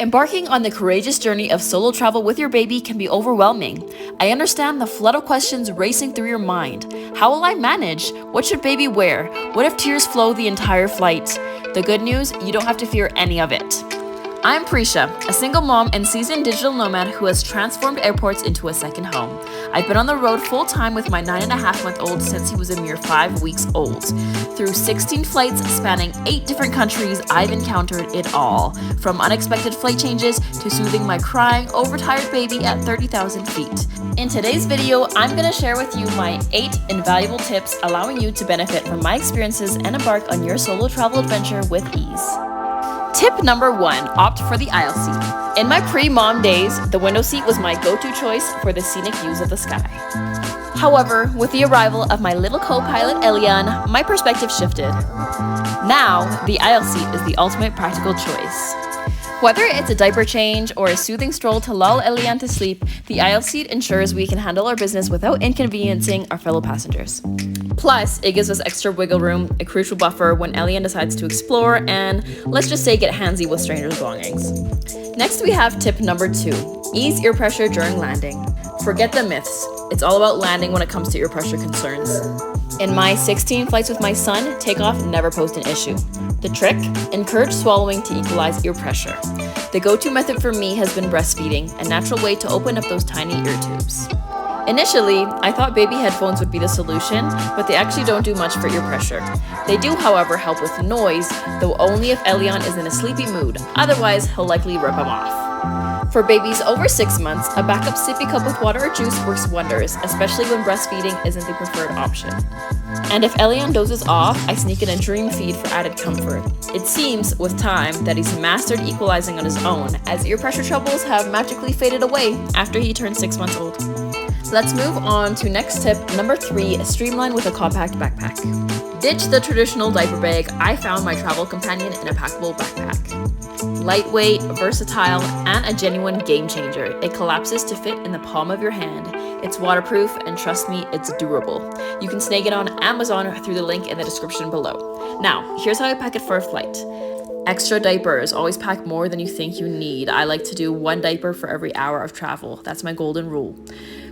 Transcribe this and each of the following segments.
Embarking on the courageous journey of solo travel with your baby can be overwhelming. I understand the flood of questions racing through your mind. How will I manage? What should baby wear? What if tears flow the entire flight? The good news, you don't have to fear any of it. I'm Precha, a single mom and seasoned digital nomad who has transformed airports into a second home. I've been on the road full-time with my 9.5-month-old since he was a mere 5 weeks old. Through 16 flights spanning 8 different countries, I've encountered it all. From unexpected flight changes to soothing my crying, overtired baby at 30,000 feet. In today's video, I'm going to share with you my 8 invaluable tips allowing you to benefit from my experiences and embark on your solo travel adventure with ease. Tip number 1, opt for the aisle seat. In my pre-mom days, the window seat was my go-to choice for the scenic views of the sky. However, with the arrival of my little co-pilot Elian, my perspective shifted. Now, the aisle seat is the ultimate practical choice. Whether it's a diaper change or a soothing stroll to lull Elian to sleep, the aisle seat ensures we can handle our business without inconveniencing our fellow passengers. Plus, it gives us extra wiggle room, a crucial buffer when Elian decides to explore and, let's just say, get handsy with strangers' belongings. Next, we have tip number 2, ease ear pressure during landing. Forget the myths. It's all about landing when it comes to ear pressure concerns. In my 16 flights with my son, takeoff never posed an issue. The trick? Encourage swallowing to equalize ear pressure. The go-to method for me has been breastfeeding, a natural way to open up those tiny ear tubes. Initially, I thought baby headphones would be the solution, but they actually don't do much for ear pressure. They do, however, help with noise, though only if Elian is in a sleepy mood. Otherwise, he'll likely rip them off. For babies over 6 months, a backup sippy cup with water or juice works wonders, especially when breastfeeding isn't the preferred option. And if Elian dozes off, I sneak in a dream feed for added comfort. It seems, with time, that he's mastered equalizing on his own, as ear pressure troubles have magically faded away after he turned 6 months old. Let's move on to next tip, number 3, streamline with a compact backpack. Ditch the traditional diaper bag. I found my travel companion in a packable backpack. Lightweight, versatile, and a genuine game changer. It collapses to fit in the palm of your hand. It's waterproof, and trust me, it's durable. You can snag it on Amazon through the link in the description below. Now, here's how I pack it for a flight. Extra diapers. Always pack more than you think you need. I like to do 1 diaper for every hour of travel. That's my golden rule.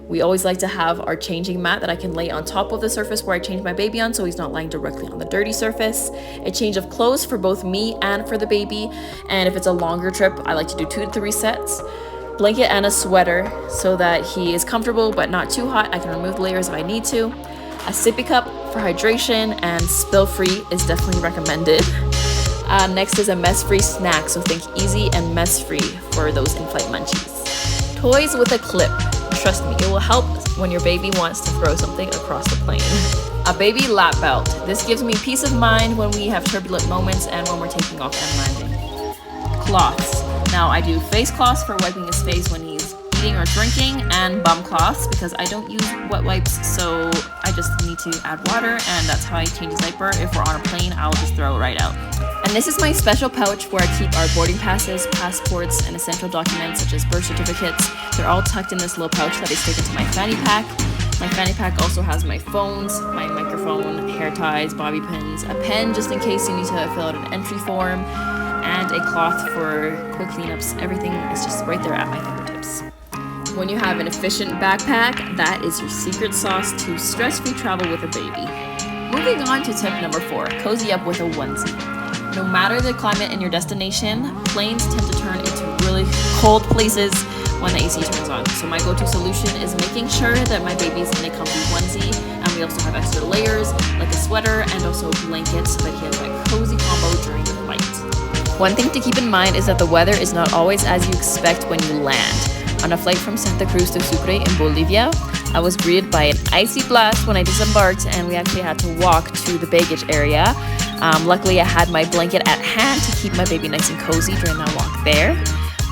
We always like to have our changing mat that I can lay on top of the surface where I change my baby on so he's not lying directly on the dirty surface. A change of clothes for both me and for the baby. And if it's a longer trip, I like to do 2 to 3 sets. Blanket and a sweater so that he is comfortable but not too hot. I can remove the layers if I need to. A sippy cup for hydration, and spill-free is definitely recommended. Next is a mess-free snack, so think easy and mess-free for those in-flight munchies. Toys with a clip. Trust me, it will help when your baby wants to throw something across the plane. A baby lap belt. This gives me peace of mind when we have turbulent moments and when we're taking off and landing. Cloths. Now, I do face cloths for wiping his face when he's eating or drinking, and bum cloths because I don't use wet wipes, so I just need to add water, and that's how I change his diaper. If we're on a plane, I'll just throw it right out. And this is my special pouch where I keep our boarding passes, passports, and essential documents such as birth certificates. They're all tucked in this little pouch that I stick into my fanny pack. My fanny pack also has my phones, my microphone, hair ties, bobby pins, a pen just in case you need to fill out an entry form, and a cloth for quick cleanups. Everything is just right there at my fingertips. When you have an efficient backpack, that is your secret sauce to stress-free travel with a baby. Moving on to tip number 4, cozy up with a onesie. No matter the climate in your destination, planes tend to turn into really cold places when the AC turns on. So my go-to solution is making sure that my baby's in a comfy onesie, and we also have extra layers like a sweater and also blankets so that he has that cozy combo during the flight. One thing to keep in mind is that the weather is not always as you expect when you land. On a flight from Santa Cruz to Sucre in Bolivia, I was greeted by an icy blast when I disembarked, and we actually had to walk to the baggage area. Luckily, I had my blanket at hand to keep my baby nice and cozy during that walk there.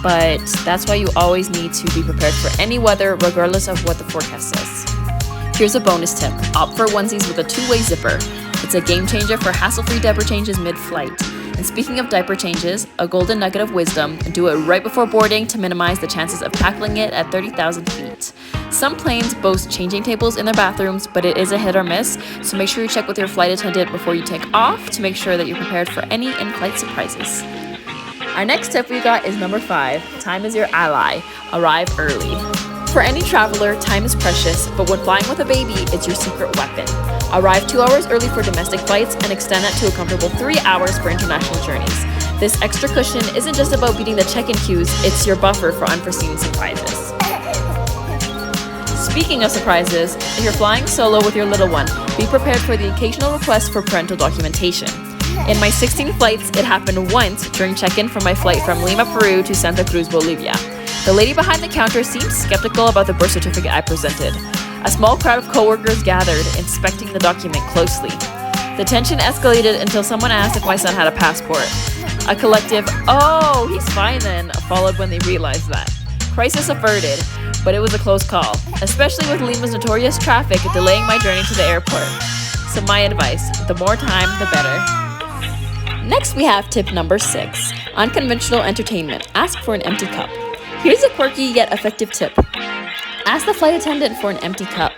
But that's why you always need to be prepared for any weather, regardless of what the forecast says. Here's a bonus tip. Opt for onesies with a 2-way zipper. It's a game changer for hassle-free diaper changes mid-flight. And speaking of diaper changes, a golden nugget of wisdom, do it right before boarding to minimize the chances of tackling it at 30,000 feet. Some planes boast changing tables in their bathrooms, but it is a hit or miss, so make sure you check with your flight attendant before you take off to make sure that you're prepared for any in-flight surprises. Our next tip we got is number 5. Time is your ally. Arrive early. For any traveler, time is precious, but when flying with a baby, it's your secret weapon. Arrive 2 hours early for domestic flights and extend that to a comfortable 3 hours for international journeys. This extra cushion isn't just about beating the check-in queues, it's your buffer for unforeseen surprises. Speaking of surprises, if you're flying solo with your little one, be prepared for the occasional request for parental documentation. In my 16 flights, it happened once during check-in for my flight from Lima, Peru to Santa Cruz, Bolivia. The lady behind the counter seemed skeptical about the birth certificate I presented. A small crowd of coworkers gathered, inspecting the document closely. The tension escalated until someone asked if my son had a passport. A collective, "Oh, he's fine then," followed when they realized that. Crisis averted, but it was a close call, especially with Lima's notorious traffic delaying my journey to the airport. So my advice, the more time, the better. Next we have tip number 6, unconventional entertainment. Ask for an empty cup. Here's a quirky yet effective tip. Ask the flight attendant for an empty cup.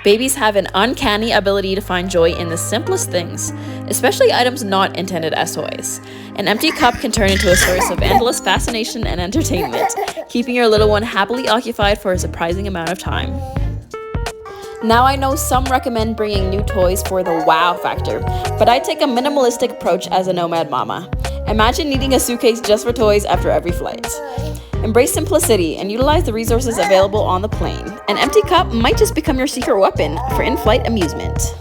Babies have an uncanny ability to find joy in the simplest things, especially items not intended as toys. An empty cup can turn into a source of endless fascination and entertainment, keeping your little one happily occupied for a surprising amount of time. Now I know some recommend bringing new toys for the wow factor, but I take a minimalistic approach as a nomad mama. Imagine needing a suitcase just for toys after every flight. Embrace simplicity and utilize the resources available on the plane. An empty cup might just become your secret weapon for in-flight amusement.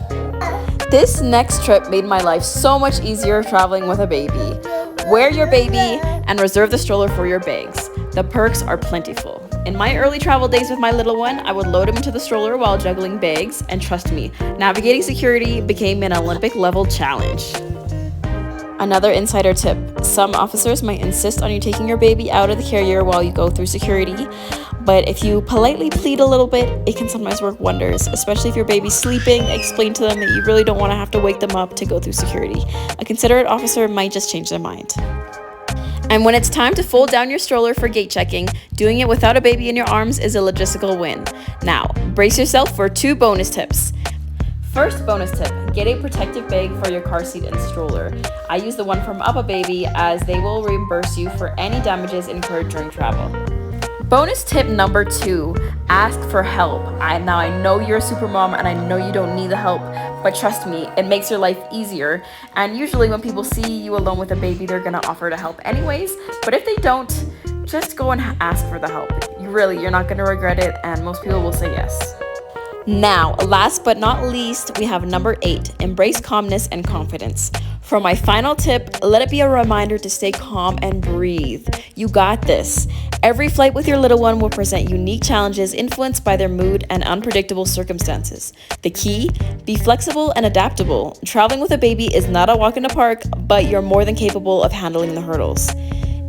This next trip made my life so much easier traveling with a baby. Wear your baby and reserve the stroller for your bags. The perks are plentiful. In my early travel days with my little one, I would load him into the stroller while juggling bags, and trust me, navigating security became an Olympic-level challenge. Another insider tip, some officers might insist on you taking your baby out of the carrier while you go through security, but if you politely plead a little bit, it can sometimes work wonders, especially if your baby's sleeping. Explain to them that you really don't want to have to wake them up to go through security. A considerate officer might just change their mind. And when it's time to fold down your stroller for gate checking, doing it without a baby in your arms is a logistical win. Now, brace yourself for 2 bonus tips. First bonus tip, get a protective bag for your car seat and stroller. I use the one from Up a Baby as they will reimburse you for any damages incurred during travel. Bonus tip number 2, ask for help. Now I know you're a super mom and I know you don't need the help, but trust me, it makes your life easier. And usually when people see you alone with a baby, they're gonna offer to help anyways. But if they don't, just go and ask for the help. You're not gonna regret it, and most people will say yes. Now, last but not least, we have number 8, embrace calmness and confidence. For my final tip, let it be a reminder to stay calm and breathe. You got this. Every flight with your little one will present unique challenges influenced by their mood and unpredictable circumstances. The key? Be flexible and adaptable. Traveling with a baby is not a walk in the park, but you're more than capable of handling the hurdles.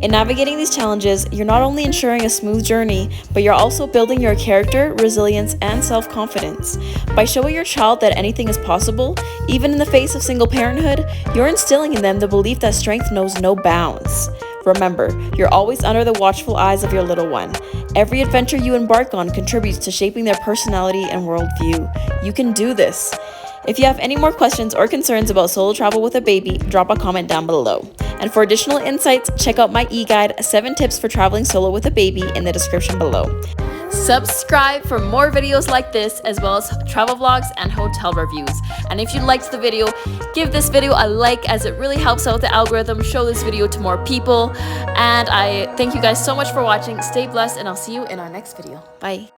In navigating these challenges, you're not only ensuring a smooth journey, but you're also building your character, resilience, and self-confidence. By showing your child that anything is possible, even in the face of single parenthood, you're instilling in them the belief that strength knows no bounds. Remember, you're always under the watchful eyes of your little one. Every adventure you embark on contributes to shaping their personality and worldview. You can do this. If you have any more questions or concerns about solo travel with a baby, drop a comment down below. And for additional insights, check out my e-guide, 7 tips for traveling solo with a baby, in the description below. Subscribe for more videos like this, as well as travel vlogs and hotel reviews. And if you liked the video, give this video a like, as it really helps out the algorithm, show this video to more people. And I thank you guys so much for watching. Stay blessed, and I'll see you in our next video. Bye.